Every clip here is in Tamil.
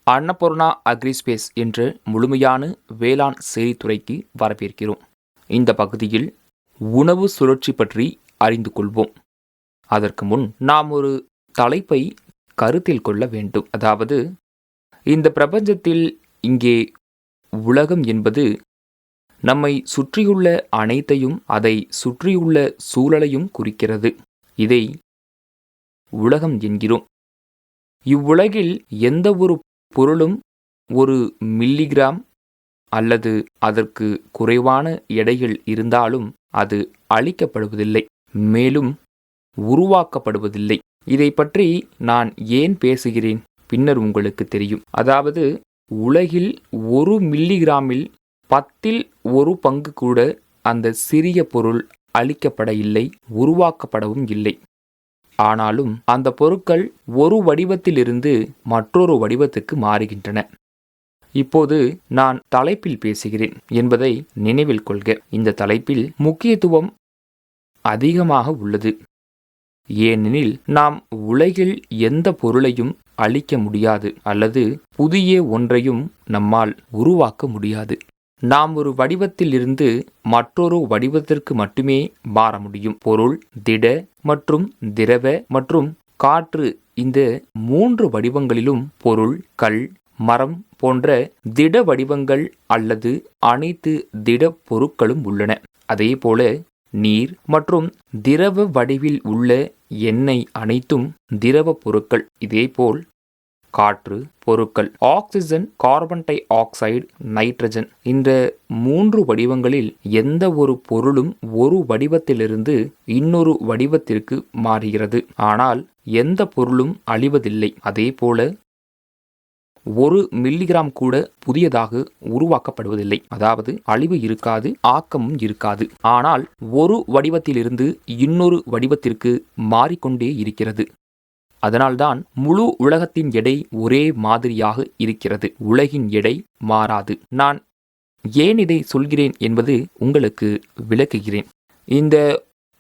அன்னபூர்ணா அக்ரிஸ்பேஸ் என்ற முழுமையான வேளாண் செய்தித்துறைக்கு வரவேற்கிறோம். இந்த பகுதியில் உணவு சுழற்சி பற்றி அறிந்து கொள்வோம். அதற்கு முன் நாம் ஒரு தலைப்பை கருத்தில் கொள்ள வேண்டும். அதாவது, இந்த பிரபஞ்சத்தில் இங்கே உலகம் என்பது நம்மை சுற்றியுள்ள அனைத்தையும், அதை சுற்றியுள்ள சூழலையும் குறிக்கிறது. இதை உலகம் என்கிறோம். இவ்வுலகில் எந்த ஒரு பொருளும் ஒரு மில்லிகிராம் அல்லது அதற்கு குறைவான எடைகள் இருந்தாலும் அது அழிக்கப்படுவதில்லை, மேலும் உருவாக்கப்படுவதில்லை. இதை பற்றி நான் ஏன் பேசுகிறேன் பின்னர் உங்களுக்கு தெரியும். அதாவது, உலகில் 1 மில்லிகிராமில் 10ல் 1 பங்கு கூட அந்த சிறிய பொருள் அழிக்கப்பட இல்லை, உருவாக்கப்படவும் இல்லை. ஆனாலும் அந்த பொருட்கள் ஒரு வடிவத்திலிருந்து மற்றொரு வடிவத்துக்கு மாறுகின்றன. இப்போது நான் தலைப்பில் பேசுகிறேன் என்பதை நினைவில் கொள்க. இந்த தலைப்பில் முக்கியத்துவம் அதிகமாக உள்ளது. ஏனெனில் நாம் உலகில் எந்த பொருளையும் அழிக்க முடியாது அல்லது புதிய ஒன்றையும் நம்மால் உருவாக்க முடியாது. நாம் ஒரு வடிவத்தில் இருந்து மற்றொரு வடிவத்திற்கு மட்டுமே மாற முடியும். பொருள், திட மற்றும் திரவ மற்றும் காற்று, இந்த 3 வடிவங்களிலும் பொருள், கல், மரம் போன்ற திட வடிவங்கள் அல்லது அனைத்து திட பொருட்களும் உள்ளன. அதேபோல நீர் மற்றும் திரவ வடிவில் உள்ள எண்ணெய் அனைத்தும் திரவ பொருட்கள். இதேபோல் காற்று பொருட்கள், oxygen, carbon di oxide, nitrogen, இந்த 3 வடிவங்களில் எந்த ஒரு பொருளும் ஒரு வடிவத்திலிருந்து இன்னொரு வடிவத்திற்கு மாறுகிறது. ஆனால் எந்த பொருளும் அழிவதில்லை. அதேபோல 1 மில்லிகிராம் கூட புதியதாக உருவாக்கப்படுவதில்லை. அதாவது அழிவு இருக்காது, ஆக்கமும் இருக்காது. ஆனால் ஒரு வடிவத்திலிருந்து இன்னொரு வடிவத்திற்கு மாறிக்கொண்டே இருக்கிறது. அதனால்தான் முழு உலகத்தின் எடை ஒரே மாதிரியாக இருக்கிறது. உலகின் எடை மாறாது. நான் ஏன் இதை சொல்கிறேன் என்பது உங்களுக்கு விளக்குகிறேன். இந்த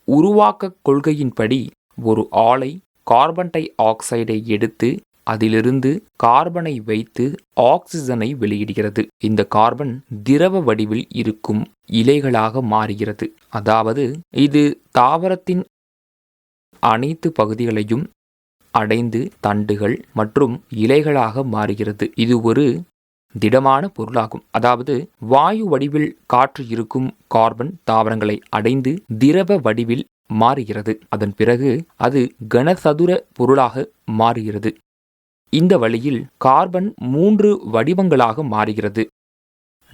உருவாக்க கொள்கையின்படி ஒரு ஆலை கார்பன் டை ஆக்சைடை எடுத்து அதிலிருந்து கார்பனை வைத்து ஆக்சிஜனை வெளியிடுகிறது. இந்த கார்பன் திரவ வடிவில் இருக்கும் இலைகளாக மாறுகிறது. அதாவது இது தாவரத்தின் அனைத்து பகுதிகளையும் அடைந்து தண்டுகள் மற்றும் இலைகளாக மாறுகிறது. இது ஒரு திடமான பொருளாகும். அதாவது வாயு வடிவில் காற்று இருக்கும் கார்பன் தாவரங்களை அடைந்து திரவ வடிவில் மாறுகிறது. அதன் பிறகு அது கனசதுர பொருளாக மாறுகிறது. இந்த வழியில் கார்பன் 3 வடிவங்களாக மாறுகிறது.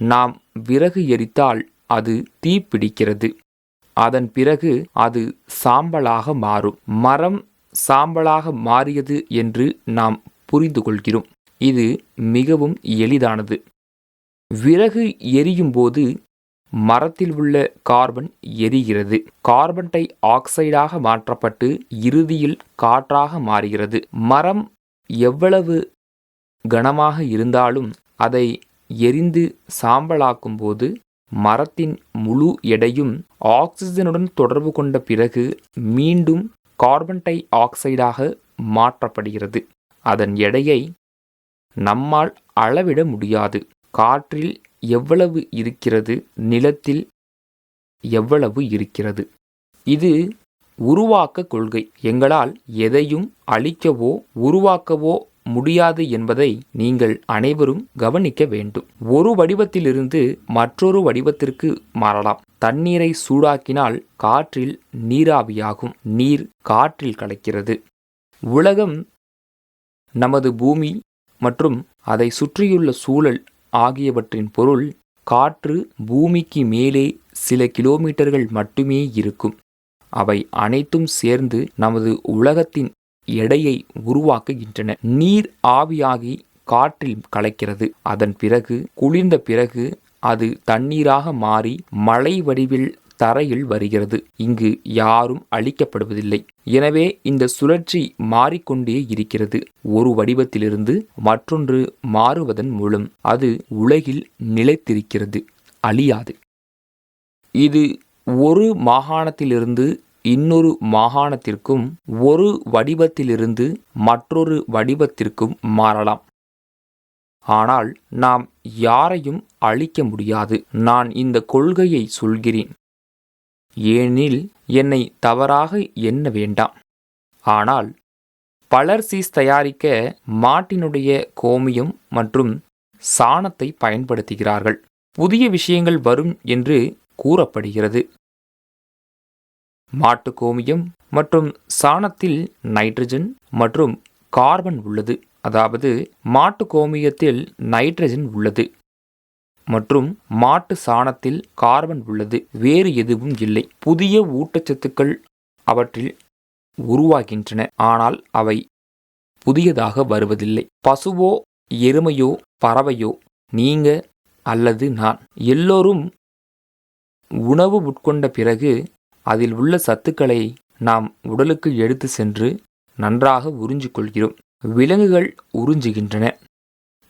நாம் விறகு எரித்தால் அது தீப்பிடிக்கிறது. அதன் பிறகு அது சாம்பலாக மாறும். மரம் சாம்பலாக மாறியது என்று நாம் புரிந்து கொள்கிறோம். இது மிகவும் எளிதானது. விறகு எரியும் போது மரத்தில் உள்ள கார்பன் எரிகிறது. கார்பன் டை ஆக்சைடாக மாற்றப்பட்டு இறுதியில் காற்றாக மாறுகிறது. மரம் எவ்வளவு கனமாக இருந்தாலும் அதை எரிந்து சாம்பலாக்கும் போது மரத்தின் முழு எடையும் ஆக்சிஜனுடன் தொடர்பு கொண்ட பிறகு மீண்டும் கார்பன் டை ஆக்சைடாக மாற்றப்படுகிறது. அதன் எடையை நம்மால் அளவிட முடியாது. காற்றில் எவ்வளவு இருக்கிறது, நிலத்தில் எவ்வளவு இருக்கிறது. இது உருவாக்க கொள்கை. எங்களால் எதையும் அழிக்கவோ உருவாக்கவோ முடியாது என்பதை நீங்கள் அனைவரும் கவனிக்க வேண்டும். ஒரு வடிவத்திலிருந்து மற்றொரு வடிவத்திற்கு மாறலாம். தண்ணீரை சூடாக்கினால் காற்றில் நீராவியாகும். நீர் காற்றில் கலக்கிறது. உலகம், நமது பூமி மற்றும் அதை சுற்றியுள்ள சூழல் ஆகியவற்றின் பொருள் காற்று பூமிக்கு மேலே சில கிலோமீட்டர்கள் மட்டுமே இருக்கும். அவை அனைத்தும் சேர்ந்து நமது உலகத்தின் எடையை உருவாக்குகின்றன. நீர் ஆவியாகி காற்றில் கலக்கிறது. அதன் பிறகு குளிர்ந்த பிறகு அது தண்ணீராக மாறி மழை வடிவில் தரையில் வருகிறது. இங்கு யாரும் அழிக்கப்படுவதில்லை. எனவே இந்த சுழற்சி மாறிக்கொண்டே இருக்கிறது. ஒரு வடிவத்திலிருந்து மற்றொன்று மாறுவதன் மூலம் அது உலகில் நிலைத்திருக்கிறது, அழியாது. இது ஒரு மாகாணத்திலிருந்து இன்னொரு மாகாணத்திற்கும், ஒரு வடிவத்திலிருந்து மற்றொரு வடிவத்திற்கும் மாறலாம். ஆனால் நாம் யாரையும் அழிக்க முடியாது. நான் இந்த கொள்கையை சொல்கிறேன், ஏனெனில் என்னை தவறாக எண்ண வேண்டாம். ஆனால் பலர் சீஸ் தயாரிக்க மாட்டினுடைய கோமியம் மற்றும் சாணத்தை பயன்படுத்துகிறார்கள். புதிய விஷயங்கள் வரும் என்று கூறப்படுகிறது. மாட்டு கோமியம் மற்றும் சாணத்தில் நைட்ரஜன் மற்றும் கார்பன் உள்ளது. அதாவது மாட்டு கோமியத்தில் நைட்ரஜன் உள்ளது மற்றும் மாட்டு சாணத்தில் கார்பன் உள்ளது. வேறு எதுவும் இல்லை. புதிய ஊட்டச்சத்துக்கள் அவற்றில் உருவாகின்றன, ஆனால் அவை புதியதாக வருவதில்லை. பசுவோ எருமையோ பறவையோ நீங்க அல்லது நான் எல்லோரும் உணவு உட்கொண்ட பிறகு அதில் உள்ள சத்துக்களை நாம் உடலுக்கு எடுத்து சென்று நன்றாக உறிஞ்சிக் கொள்கிறோம். விலங்குகள் உறிஞ்சுகின்றன,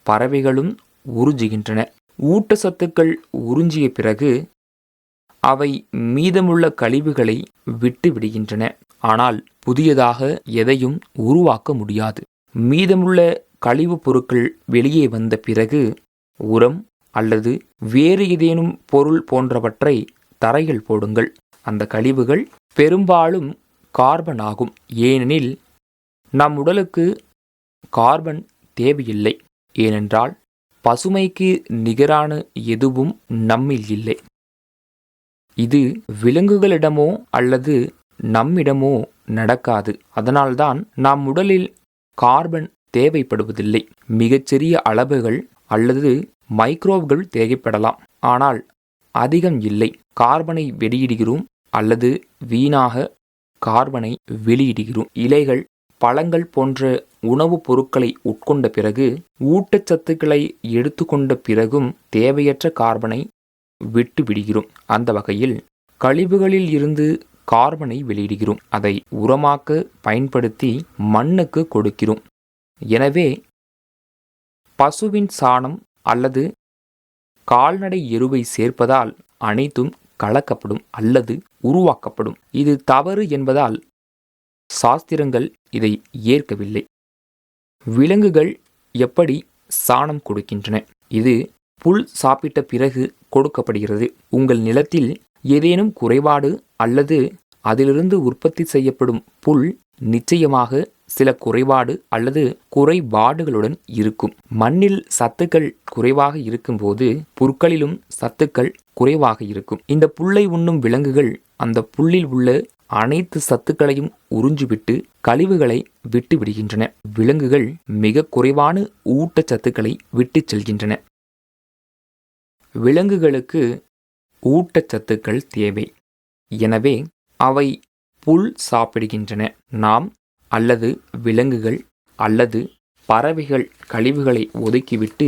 பறவைகளும் உறிஞ்சுகின்றன. ஊட்டச்சத்துக்கள் உறிஞ்சிய பிறகு அவை மீதமுள்ள கழிவுகளை விட்டு விடுகின்றன. ஆனால் புதியதாக எதையும் உருவாக்க முடியாது. மீதமுள்ள கழிவுப் பொருட்கள் வெளியே வந்த பிறகு உரம் அல்லது வேறு ஏதேனும் பொருள் போன்றவற்றை தரையில் போடுங்கள். அந்த கழிவுகள் பெரும்பாலும் கார்பன் ஆகும். ஏனெனில் நம் உடலுக்கு கார்பன் தேவையில்லை. ஏனென்றால் பசுமைக்கு நிகரான எதுவும் நம்மில் இல்லை. இது விலங்குகளிடமோ அல்லது நம்மிடமோ நடக்காது. அதனால்தான் நம் உடலில் கார்பன் தேவைப்படுவதில்லை. மிகச்சிறிய அளவுகள் அல்லது மைக்ரோவ்கள் தேவைப்படலாம், ஆனால் அதிகம் இல்லை. கார்பனை வெளியிடுகிறோம் அல்லது வீணாக கார்பனை வெளியிடுகிறோம். இலைகள், பழங்கள் போன்ற உணவுப் பொருட்களை உட்கொண்ட பிறகு, ஊட்டச்சத்துக்களை எடுத்துக்கொண்ட பிறகும் தேவையற்ற கார்பனை விட்டு விடுகிறோம். அந்த வகையில் கழிவுகளில் இருந்து கார்பனை வெளியிடுகிறோம். அதை உரமாக்க பயன்படுத்தி மண்ணுக்கு கொடுக்கிறோம். எனவே பசுவின் சாணம் அல்லது கால்நடை எருவை சேர்ப்பதால் அனைத்தும் கலக்கப்படும் அல்லது உருவாக்கப்படும். இது தவறு என்பதால் சாஸ்திரங்கள் இதை ஏற்கவில்லை. விலங்குகள் எப்படி சாணம் கொடுக்கின்றன? இது புல் சாப்பிட்ட பிறகு கொடுக்கப்படுகிறது. உங்கள் நிலத்தில் ஏதேனும் குறைபாடு அல்லது அதிலிருந்து உற்பத்தி செய்யப்படும் புல் நிச்சயமாக சில குறைபாடு அல்லது குறைபாடுகளுடன் இருக்கும். மண்ணில் சத்துக்கள் குறைவாக இருக்கும்போது புற்களிலும் சத்துக்கள் குறைவாக இருக்கும். இந்த புல்லை உண்ணும் விலங்குகள் அந்த புல்லில் உள்ள அனைத்து சத்துக்களையும் உறிஞ்சிவிட்டு கழிவுகளை விட்டு விடுகின்றன. விலங்குகள் மிக குறைவான ஊட்டச்சத்துக்களை விட்டு செல்கின்றன. விலங்குகளுக்கு ஊட்டச்சத்துக்கள் தேவை. எனவே அவை புல் சாப்பிடுகின்றன. நாம் அல்லது விலங்குகள் அல்லது பறவைகள் கழிவுகளை ஒதுக்கிவிட்டு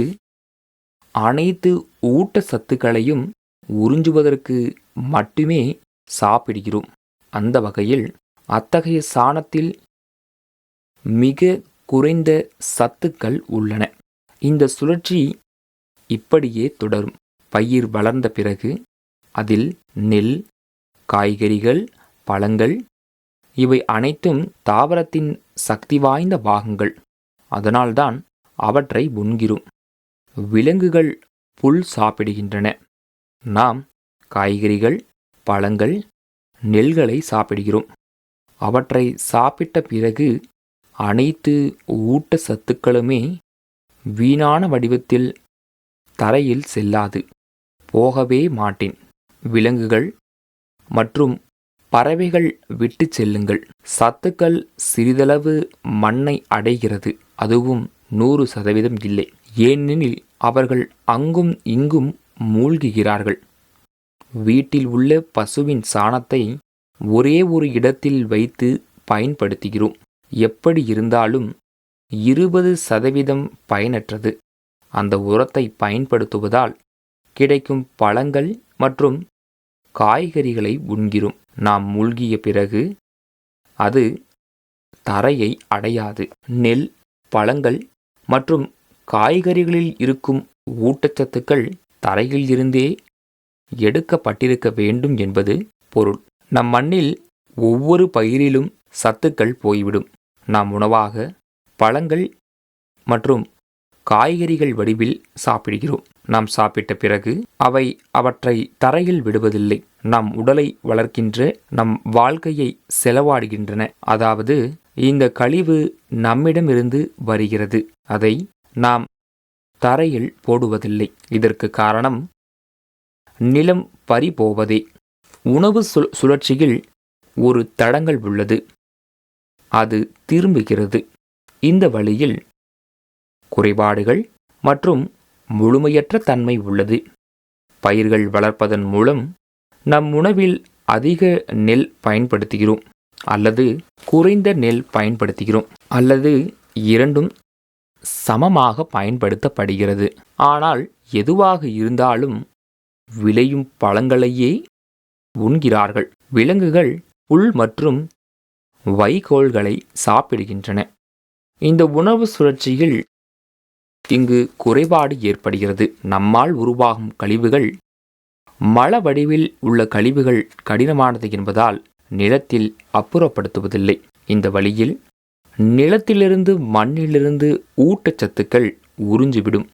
அனைத்து ஊட்டச்சத்துக்களையும் உறிஞ்சுவதற்கு மட்டுமே சாப்பிடுகிறோம். அந்த வகையில் அத்தகைய சாணத்தில் மிக குறைந்த சத்துக்கள் உள்ளன. இந்த சுழற்சி இப்படியே தொடரும். பயிர் வளர்ந்த பிறகு அதில் நெல், காய்கறிகள், பழங்கள் இவை அனைத்தும் தாவரத்தின் சக்தி வாய்ந்த பாகங்கள். அதனால்தான் அவற்றை உண்கிறோம். விலங்குகள் புல் சாப்பிடுகின்றன. நாம் காய்கறிகள், பழங்கள், நெல்களை சாப்பிடுகிறோம். அவற்றை சாப்பிட்ட பிறகு அனைத்து ஊட்டச்சத்துக்களுமே வீணான வடிவத்தில் தரையில் செல்லாது. போகவே மாட்டேன். விலங்குகள் மற்றும் பறவைகள் விட்டு செல்லுங்கள். சத்துக்கள் சிறிதளவு மண்ணை அடைகிறது, அதுவும் 100% இல்லை. ஏனெனில் அவர்கள் அங்கும் இங்கும் மூழ்குகிறார்கள். வீட்டில் உள்ள பசுவின் சாணத்தை ஒரே ஒரு இடத்தில் வைத்து பயன்படுத்துகிறோம். எப்படி இருந்தாலும் 20% பயனற்றது. அந்த உரத்தை பயன்படுத்துவதால் கிடைக்கும் பழங்கள் மற்றும் காய்கறிகளை உண்கிறோம். நாம் மூழ்கிய பிறகு அது தரையை அடையாது. நெல், பழங்கள் மற்றும் காய்கறிகளில் இருக்கும் ஊட்டச்சத்துக்கள் தரையில் இருந்தே எடுக்கப்பட்டிருக்க வேண்டும் என்பது பொருள். நம் மண்ணில் ஒவ்வொரு பயிரிலும் சத்துக்கள் போய்விடும். நாம் உணவாக பழங்கள் மற்றும் காய்கறிகள் வடிவில் சாப்பிடுகிறோம். நாம் சாப்பிட்ட பிறகு அவற்றை தரையில் விடுவதில்லை. நம் உடலை வளர்க்கின்ற, நம் வாழ்க்கையை செலவாடுகின்றன. அதாவது இந்த கழிவு நம்மிடமிருந்து வருகிறது. அதை நாம் தரையில் போடுவதில்லை. இதற்கு காரணம் நிலம் பறிபோவதே. உணவு சுழற்சியில் ஒரு தடங்கல் உள்ளது. அது திரும்புகிறது. இந்த வழியில் குறைபாடுகள் மற்றும் முழுமையற்ற தன்மை உள்ளது. பயிர்கள் வளர்ப்பதன் மூலம் நம் உணவில் அதிக நெல் பயன்படுத்துகிறோம், அல்லது குறைந்த நெல் பயன்படுத்துகிறோம், அல்லது இரண்டும் சமமாக பயன்படுத்தப்படுகிறது. ஆனால் எதுவாக இருந்தாலும் விளையும் பழங்களையே உண்கிறார்கள். விலங்குகள் புல் மற்றும் வைக்கோல்களை சாப்பிடுகின்றன. இந்த உணவு சுழற்சியில் இங்கு குறைபாடு ஏற்படுகிறது. நம்மால் உருவாகும் கழிவுகள் மல வடிவில் உள்ள கழிவுகள் கடினமானது என்பதால் நிலத்தில் அப்புறப்படுத்துவதில்லை. இந்த வழியில் நிலத்திலிருந்து மண்ணிலிருந்து ஊட்டச்சத்துக்கள் உறிஞ்சிவிடும்.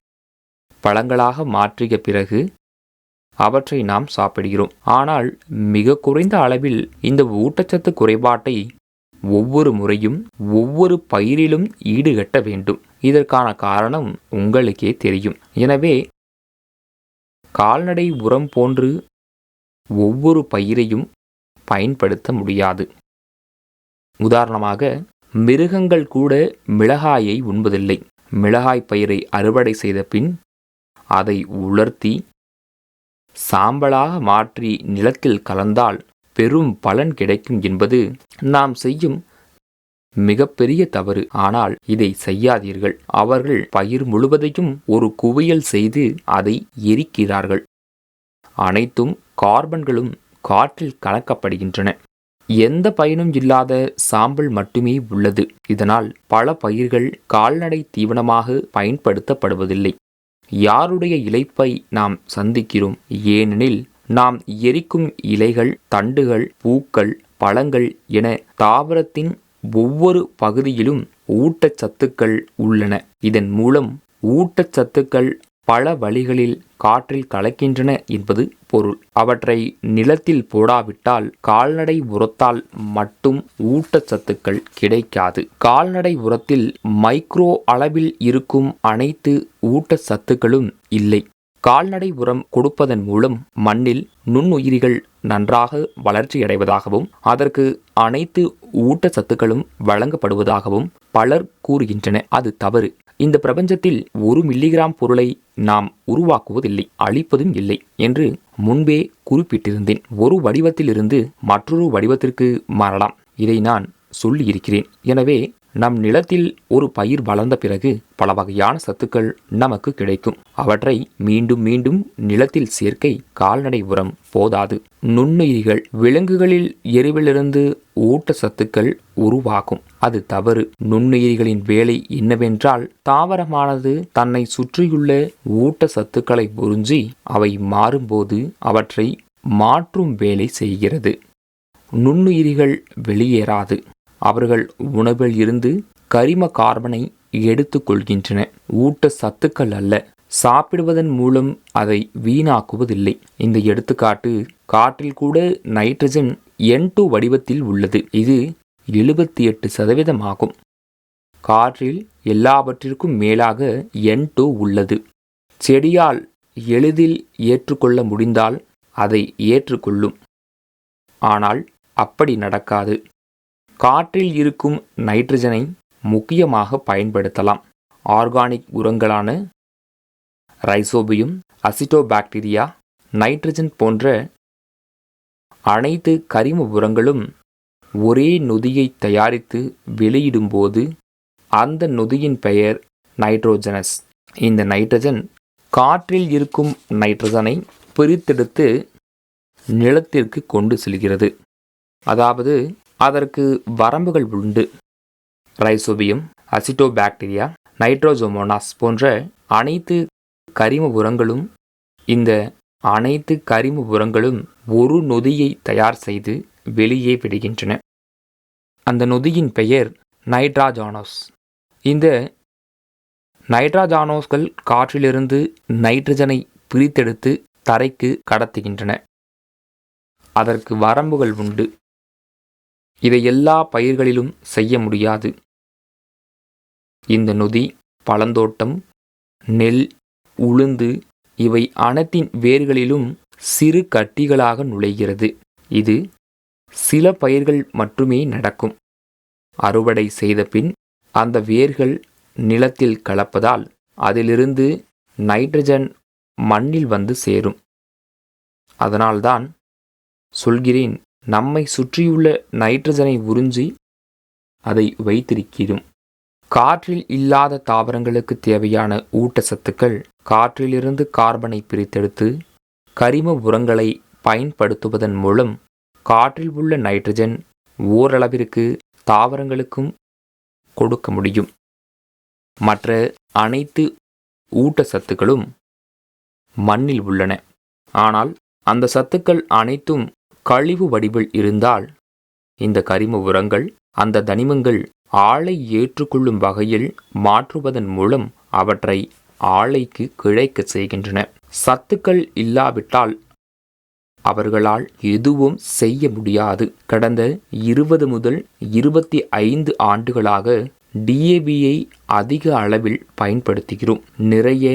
பழங்களாக மாற்றிய பிறகு அவற்றை நாம் சாப்பிடுகிறோம். ஆனால் மிக குறைந்த அளவில் இந்த ஊட்டச்சத்து குறைபாட்டை ஒவ்வொரு முறையும் ஒவ்வொரு பயிரிலும் ஈடுகட்ட வேண்டும். இதற்கான காரணம் உங்களுக்கே தெரியும். எனவே கால்நடை உரம் போன்று ஒவ்வொரு பயிரையும் பயன்படுத்த முடியாது. உதாரணமாக, மிருகங்கள் கூட மிளகாயை உண்பதில்லை. மிளகாய் பயிரை அறுவடை செய்த பின் அதை உலர்த்தி சாம்பலாக மாற்றி நிலத்தில் கலந்தால் பெரும் பலன் கிடைக்கும் என்பது நாம் செய்யும் மிகப்பெரிய தவறு. ஆனால் இதை செய்யாதீர்கள். அவர்கள் பயிர் முழுவதையும் ஒரு குவியல் செய்து அதை எரிக்கிறார்கள். அனைத்தும் கார்பன்களும் காற்றில் கலக்கப்படுகின்றன. எந்த பயனும் இல்லாத சாம்பல் மட்டுமே உள்ளது. இதனால் பல பயிர்கள் கால்நடை தீவனமாக பயன்படுத்தப்படுவதில்லை. யாருடைய இழைப்பை நாம் சந்திக்கிறோம்? ஏனெனில் நாம் எரிக்கும் இலைகள், தண்டுகள், பூக்கள், பழங்கள் என தாவரத்தின் ஒவ்வொரு பகுதியிலும் ஊட்டச்சத்துக்கள் உள்ளன. இதன் மூலம் ஊட்டச்சத்துக்கள் பல வழிகளில் காற்றில் கலக்கின்றன என்பது பொருள். அவற்றை நிலத்தில் போடாவிட்டால் கால்நடை உரத்தால் மட்டும் ஊட்டச்சத்துக்கள் கிடைக்காது. கால்நடை உரத்தில் மைக்ரோ அளவில் இருக்கும் அனைத்து ஊட்டச்சத்துக்களும் இல்லை. கால்நடை உரம் கொடுப்பதன் மூலம் மண்ணில் நுண்ணுயிரிகள் நன்றாக வளர்ச்சியடைவதாகவும் அதற்கு அனைத்து ஊட்டச்சத்துக்களும் வழங்கப்படுவதாகவும் பலர் கூறுகின்றனர். அது தவறு. இந்த பிரபஞ்சத்தில் 1 மில்லிகிராம் பொருளை நாம் உருவாக்குவதில்லை, அழிப்பதும் இல்லை என்று முன்பே குறிப்பிட்டிருந்தேன். ஒரு வடிவத்திலிருந்து மற்றொரு வடிவத்திற்கு மாறலாம். இதை நான் சொல்லியிருக்கிறேன். எனவே நம் நிலத்தில் ஒரு பயிர் வளர்ந்த பிறகு பல வகையான சத்துக்கள் நமக்கு கிடைக்கும். அவற்றை மீண்டும் மீண்டும் நிலத்தில் சேர்க்கை கால்நடை உரம் போதாது. நுண்ணுயிரிகள், விலங்குகளில் எருவிலிருந்து ஊட்டச்சத்துக்கள் உருவாகும். அது தவறு. நுண்ணுயிரிகளின் வேலை என்னவென்றால், தாவரமானது தன்னை சுற்றியுள்ள ஊட்டச்சத்துக்களை உறிஞ்சி அவை மாறும்போது அவற்றை மாற்றும் வேலை செய்கிறது. நுண்ணுயிரிகள் வெளியேறாது. அவர்கள் உணவில் இருந்து கரிம கார்பனை எடுத்துக் கொள்கின்றன. ஊட்டச்சத்துக்கள் அல்ல. சாப்பிடுவதன் மூலம் அதை வீணாக்குவதில்லை. இந்த எடுத்துக்காட்டு காற்றில் கூட நைட்ரஜன் N2 வடிவத்தில் உள்ளது. இது 78% ஆகும். காற்றில் எல்லாவற்றிற்கும் மேலாக N2 உள்ளது. செடியால் எளிதில் ஏற்றுக்கொள்ள முடிந்தால் அதை ஏற்றுக்கொள்ளும். ஆனால் அப்படி நடக்காது. காற்றில் இருக்கும் நைட்ரஜனை முக்கியமாக பயன்படுத்தலாம். ஆர்கானிக் உரங்களான ரைசோபியம், அசிட்டோபாக்டீரியா, நைட்ரஜன் போன்ற அனைத்து கரிம உரங்களும் ஒரே நொதியை தயாரித்து வெளியிடும்போது அந்த நொதியின் பெயர் நைட்ரோஜனஸ். இந்த நைட்ரஜன் காற்றில் இருக்கும் நைட்ரஜனை பிரித்தெடுத்து நிலத்திற்கு கொண்டு செல்கிறது. அதாவது அதற்கு வரம்புகள் உண்டு. ரைசோபியம், அசிட்டோபாக்டீரியா, நைட்ரோசோமோனாஸ் போன்ற அனைத்து கரிம உரங்களும் இந்த அனைத்து கரிம உரங்களும் ஒரு நொதியை தயார் செய்து வெளியே விடுகின்றன. அந்த நொதியின் பெயர் நைட்ராஜானோஸ். இந்த நைட்ரஜானோஸ்கள் காற்றிலிருந்து நைட்ரஜனை பிரித்தெடுத்து தரைக்கு கடத்துகின்றன. அதற்கு வரம்புகள் உண்டு. இதை எல்லா பயிர்களிலும் செய்ய முடியாது. இந்த நொதி பழந்தோட்டம், நெல், உளுந்து இவை அனைத்தின் வேர்களிலும் சிறு கட்டிகளாக நுழைகிறது. இது சில பயிர்கள் மட்டுமே நடக்கும். அறுவடை செய்த பின் அந்த வேர்கள் நிலத்தில் கலப்பதால் அதிலிருந்து நைட்ரஜன் மண்ணில் வந்து சேரும். அதனால்தான் சொல்கிறேன், நம்மை சுற்றியுள்ள நைட்ரஜனை உறிஞ்சி அதை வைத்திருக்கிறோம். காற்றில் இல்லாத தாவரங்களுக்கு தேவையான ஊட்டச்சத்துக்கள் காற்றிலிருந்து கார்பனை பிரித்தெடுத்து கரிம உரங்களை பயன்படுத்துவதன் மூலம் காற்றில் உள்ள நைட்ரஜன் ஓரளவிற்கு தாவரங்களுக்கும் கொடுக்க முடியும். மற்ற அனைத்து ஊட்டச்சத்துக்களும் மண்ணில் உள்ளன. ஆனால் அந்த சத்துக்கள் அனைத்தும் கழிவு வடிவில் இருந்தால் இந்த கரிம உரங்கள் அந்த தனிமங்கள் ஆளை ஏற்றுக்கொள்ளும் வகையில் மாற்றுவதன் மூலம் அவற்றை ஆளைக்கு கிளைக்க செய்கின்றன. சத்துக்கள் இல்லாவிட்டால் அவர்களால் எதுவும் செய்ய முடியாது. கடந்த 20 முதல் 25 ஆண்டுகளாக டிஏபியை அதிக அளவில் பயன்படுத்துகிறோம். நிறைய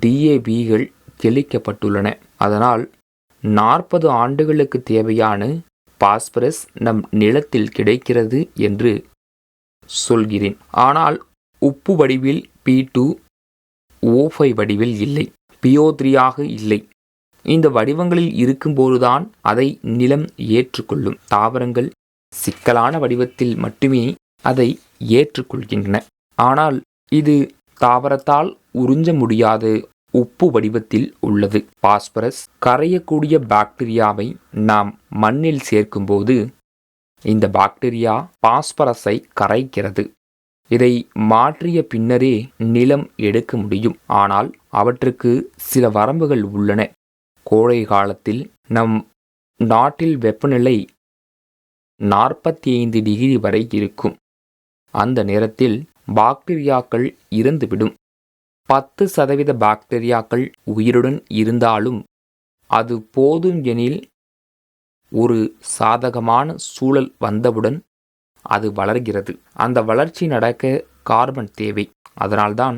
டிஏபிகள் தெளிக்கப்பட்டுள்ளன. அதனால் 40 ஆண்டுகளுக்கு தேவையான பாஸ்பரஸ் நம் நிலத்தில் கிடைக்கிறது என்று சொல்கிறேன். ஆனால் உப்பு வடிவில் P2, O5 வடிவில் இல்லை, PO3 ஆக இல்லை. இந்த வடிவங்களில் இருக்கும்போதுதான் அதை நிலம் ஏற்றுக்கொள்ளும். தாவரங்கள் சிக்கலான வடிவத்தில் மட்டுமே அதை ஏற்றுக்கொள்கின்றன. ஆனால் இது தாவரத்தால் உறிஞ்ச முடியாத உப்பு வடிவத்தில் உள்ளது. பாஸ்பரஸ் கரையக்கூடிய பாக்டீரியாவை நாம் மண்ணில் சேர்க்கும்போது இந்த பாக்டீரியா பாஸ்பரஸை கரைக்கிறது. இதை மாற்றிய பின்னரே நிலம் எடுக்க முடியும். ஆனால் அவற்றுக்கு சில வரம்புகள் உள்ளன. கோடை காலத்தில் நம் நாட்டில் வெப்பநிலை 45 டிகிரி வரை இருக்கும். அந்த நேரத்தில் பாக்டீரியாக்கள் இறந்துவிடும். 10% பாக்டீரியாக்கள் உயிருடன் இருந்தாலும் அது போதும் எனில் ஒரு சாதகமான சூழல் வந்தவுடன் அது வளர்கிறது. அந்த வளர்ச்சி நடக்க கார்பன் தேவை. அதனால்தான்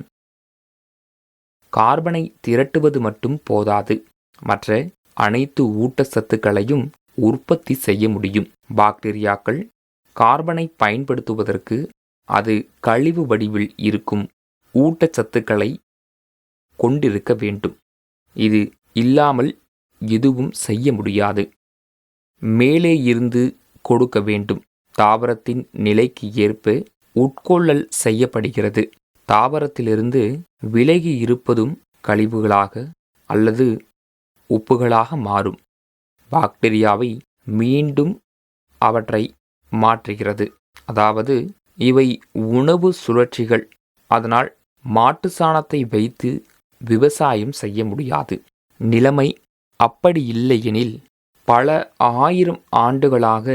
கார்பனை திரட்டுவது மட்டும் போதாது, மற்ற அனைத்து ஊட்டச்சத்துக்களையும் உற்பத்தி செய்ய முடியும். பாக்டீரியாக்கள் கார்பனை பயன்படுத்துவதற்கு அது கழிவு வடிவில் இருக்கும் ஊட்டச்சத்துக்களை கொண்டிருக்க வேண்டும். இது இல்லாமல் எதுவும் செய்ய முடியாது. மேலே இருந்து கொடுக்க வேண்டும். தாவரத்தின் நிலைக்கு ஏற்ப உட்கொள்ளல் செய்யப்படுகிறது. தாவரத்திலிருந்து விலகி இருப்பதும் கழிவுகளாக அல்லது உப்புகளாக மாறும். பாக்டீரியாவை மீண்டும் அவற்றை மாற்றுகிறது. அதாவது இவை உணவு சுழற்சிகள். அதனால் மாட்டு சாணத்தை வைத்து விவசாயம் செய்ய முடியாது. நிலைமை அப்படி இல்லையெனில் பல 1000 ஆண்டுகளாக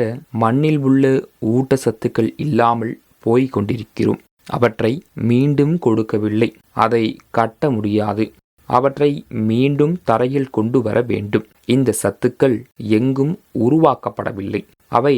மண்ணில் உள்ள ஊட்டச்சத்துக்கள் இல்லாமல் போய்க் கொண்டிருக்கிறோம். அவற்றை மீண்டும் கொடுக்கவில்லை. அதை கட்ட முடியாது. அவற்றை மீண்டும் தரையில் கொண்டு வர வேண்டும். இந்த சத்துக்கள் எங்கும் உருவாக்கப்படவில்லை. அவை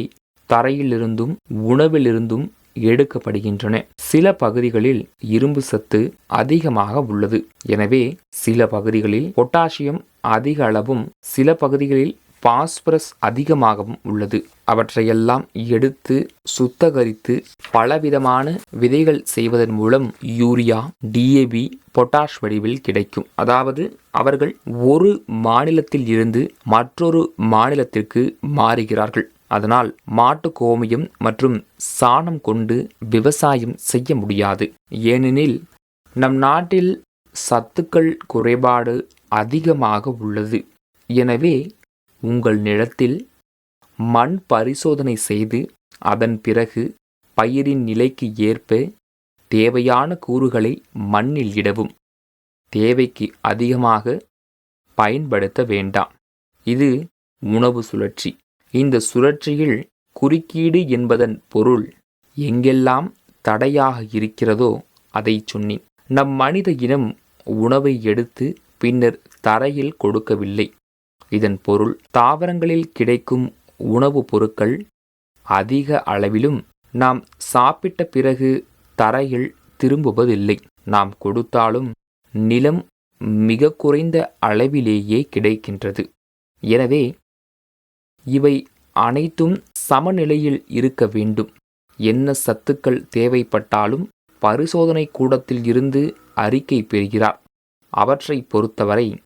தரையிலிருந்தும் உணவிலிருந்தும் எடுக்கப்படுகின்றன. சில பகுதிகளில் இரும்பு சத்து அதிகமாக உள்ளது. எனவே சில பகுதிகளில் பொட்டாசியம் அதிக அளவும் சில பகுதிகளில் பாஸ்பரஸ் அதிகமாகவும் உள்ளது. அவற்றையெல்லாம் எடுத்து சுத்தகரித்து பலவிதமான விதைகள் செய்வதன் மூலம் யூரியா, டிஏபி, பொட்டாஷ் வடிவில் கிடைக்கும். அதாவது அவர்கள் ஒரு மாநிலத்தில் இருந்து மற்றொரு மாநிலத்திற்கு மாறுகிறார்கள். அதனால் மாட்டு கோமியம் மற்றும் சாணம் கொண்டு விவசாயம் செய்ய முடியாது. ஏனெனில் நம் நாட்டில் சத்துக்கள் குறைபாடு அதிகமாக உள்ளது. எனவே உங்கள் நிலத்தில் மண் பரிசோதனை செய்து அதன் பிறகு பயிரின் நிலைக்கு ஏற்ப தேவையான கூறுகளை மண்ணில் இடவும். தேவைக்கு அதிகமாக பயன்படுத்த வேண்டாம். இது உணவு சுழற்சி. இந்த சுழற்சியில் குறுக்கீடு என்பதன் பொருள் எங்கெல்லாம் தடையாக இருக்கிறதோ அதை சொன்னேன். நம் மனித இனம் உணவை எடுத்து பின்னர் தரையில் கொடுக்கவில்லை. இதன் பொருள் தாவரங்களில் கிடைக்கும் உணவுப் பொருட்கள் அதிக அளவிலும் நாம் சாப்பிட்ட பிறகு தரையில் திரும்புவதில்லை. நாம் கொடுத்தாலும் நிலம் மிக குறைந்த அளவிலேயே கிடைக்கின்றது. எனவே இவை அனைத்தும் சமநிலையில் இருக்க வேண்டும். என்ன சத்துக்கள் தேவைப்பட்டாலும் பரிசோதனை கூடத்தில் இருந்து அறிக்கை பெறுகிறார். அவற்றை பொறுத்தவரை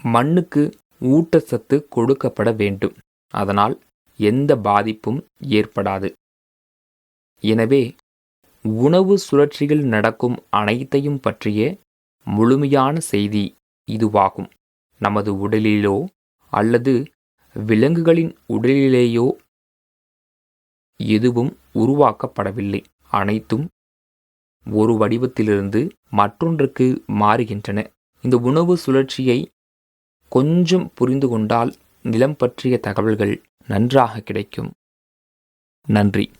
மண்ணுக்கு ஊட்டச்சத்து கொடுக்கப்பட வேண்டும். அதனால் எந்த பாதிப்பும் ஏற்படாது. எனவே உணவு சுழற்சியில் நடக்கும் அனைத்தையும் பற்றிய முழுமையான செய்தி இதுவாகும். நமது உடலிலோ அல்லது விலங்குகளின் உடலிலேயோ எதுவும் உருவாக்கப்படவில்லை. அனைத்தும் ஒரு வடிவத்திலிருந்து மற்றொன்றுக்கு மாறுகின்றன. இந்த உணவு சுழற்சியை கொஞ்சம் புரிந்து கொண்டால் நிலம் பற்றிய தகவல்கள் நன்றாக கிடைக்கும். நன்றி.